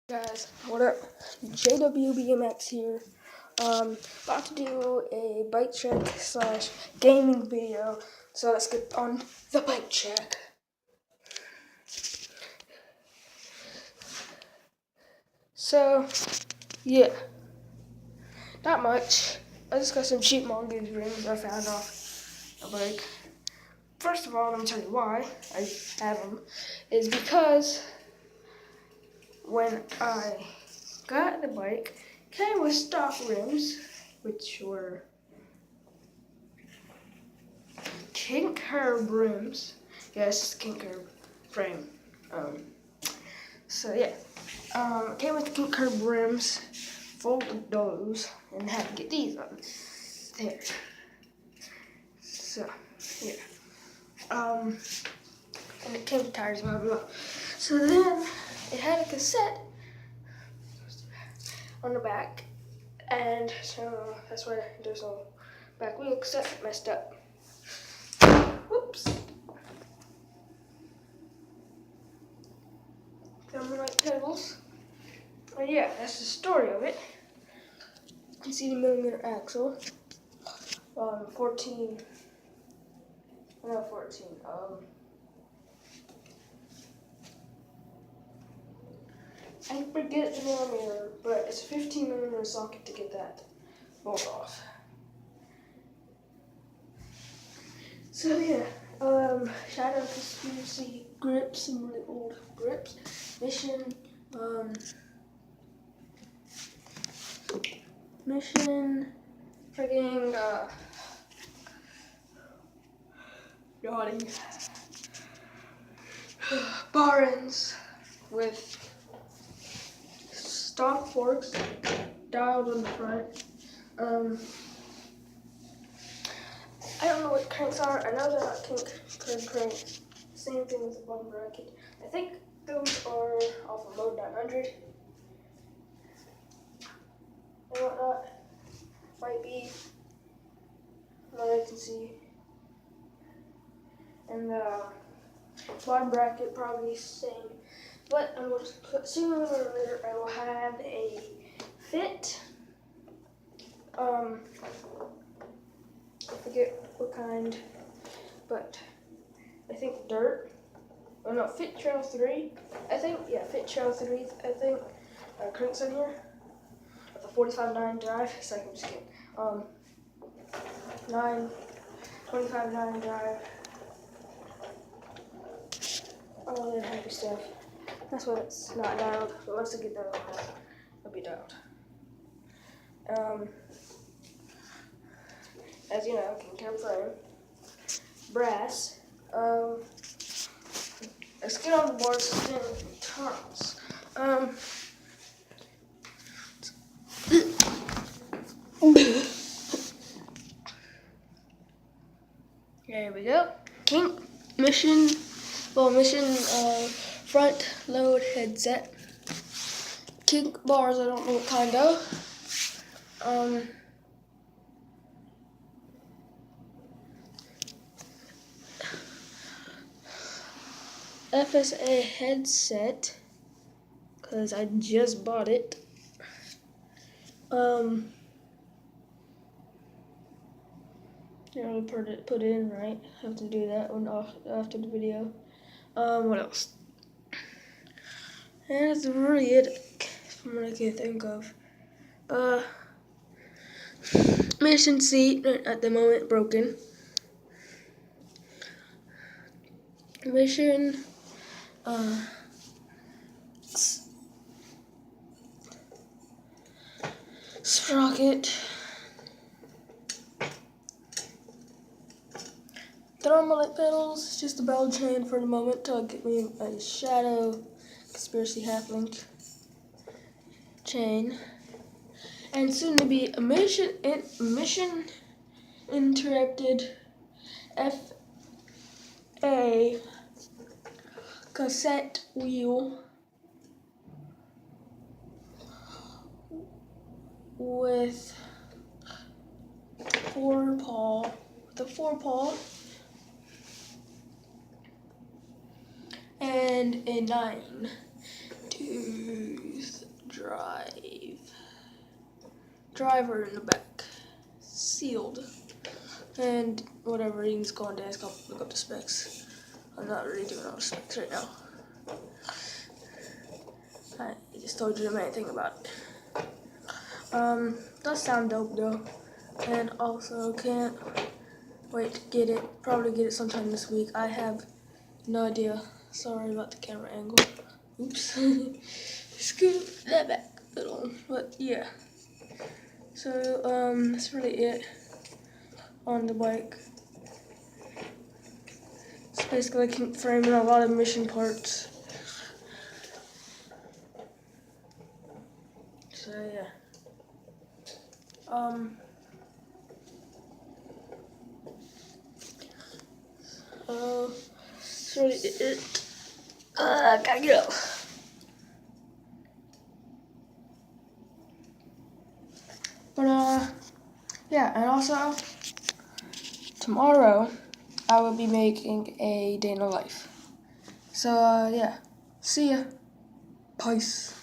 Guys, what up? JWBMX here. About to do a bike check / gaming video. So let's get on the bike check. So, yeah, not much. I just got some cheap mongoose rings I found off a bike. First of all, let me tell you why I have them. Is because when I got the bike, it came with stock rims, which were Kink Herb rims. Yes, Kink Herb frame. So yeah, it came with Kink Herb rims, folded those, and had to get these on there. So yeah, and it came with tires, blah blah. So then it had a cassette on the back, and so that's why there's no back wheel cassette messed up. Whoops. Thermalite pedals. And yeah, that's the story of it. You can see the millimeter axle. 14. I forget the millimeter, but it's a 15 millimeter socket to get that bolt off. So yeah, Shadow Conspiracy grips, some really old grips. Mission, frigging, yachting. Bar ends with stock forks dialed on the front. I don't know what cranks are. I know they're not Kink cranks. Same thing with the bottom bracket. I think those are off of Mode 900 and whatnot. Might be what I can see. And the bottom bracket probably the same. But I'm going to put sooner or later I will have a fit. I forget what kind, but I think dirt. Oh no, Fit Trail 3. I think, yeah, Fit Trail 3, I think. Cranks in here. With a 45/9 drive, so I can just get 25/9 drive. All that happy stuff. That's why it's not dialed, but once I get that on, it'll be dialed. As you know, Kink Herb frame, brass. Let's get on the board so then turns. There we go. Kink Mission front load headset. Kink bars, I don't know what kind of. FSA headset, because I just bought it. Didn't really put it in right. Have to do that one after the video. What else? And that's really it from what I can think of. Mission seat at the moment broken. Mission sprocket. Thermalite pedals, just a bell chain for the moment till I get me a Shadow Conspiracy half-link chain. And soon to be a mission interrupted FA cassette wheel with a 4-paw and a 9 tooth. driver in the back. Sealed. And whatever, you can just go on Danscom, look up the specs. I'm not really doing all the specs right now. I just told you the main thing about it. Does sound dope though. And also can't wait to get it. Probably get it sometime this week. I have no idea. Sorry about the camera angle. Oops. Scoot that back a little. But yeah. So that's really it on the bike. It's basically framing a lot of mission parts. So yeah. That's really it. I gotta get up. But yeah, and also tomorrow I will be making a day in the life. So yeah, see ya. Peace.